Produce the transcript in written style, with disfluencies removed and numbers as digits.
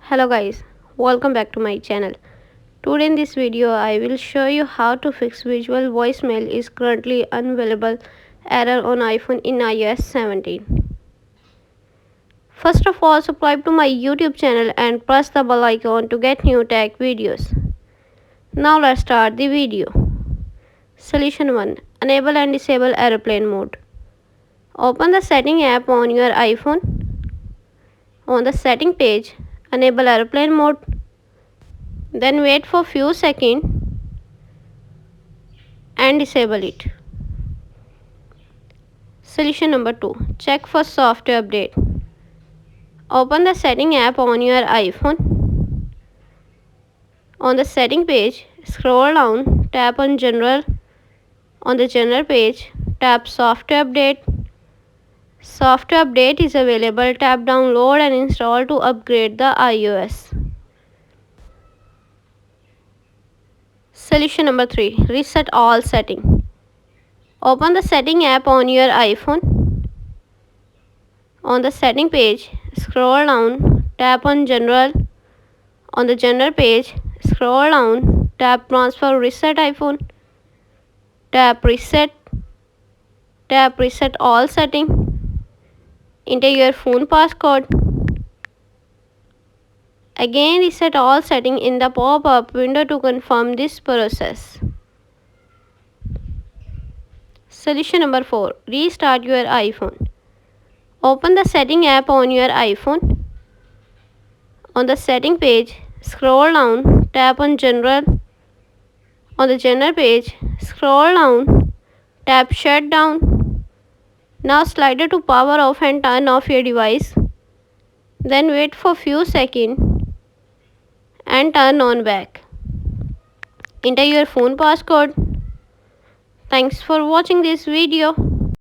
Hello guys, welcome back to my channel. Today in this video I will show you how to fix visual voicemail is currently unavailable error on iPhone in iOS 17. First of all, subscribe to my YouTube channel and press the bell icon to get new tech videos. Now let's start the video. Solution 1. Enable and disable airplane mode. Open the setting app on your iPhone. On the setting page, enable airplane mode. Then wait for few seconds and disable it. Solution number 2. Check for software update. Open the setting app on your iPhone. On the setting page, scroll down, tap on general. On the general page, tap software update. Software update is available. Tap download and install to upgrade the iOS. Solution number 3. Reset all settings. Open the setting app on your iPhone. On the setting page, scroll down, tap on general. On the general page, scroll down, tap transfer reset iPhone. Tap reset all settings. Enter your phone passcode. Again reset all settings in the pop-up window to confirm this process. Solution number 4. Restart your iPhone. Open the setting app on your iPhone. On the setting page, scroll down, tap on general. On the general page, scroll down, tap shutdown. Now slide to power off and turn off your device. Then wait for few seconds and turn on back. Enter your phone passcode. Thanks for watching this video.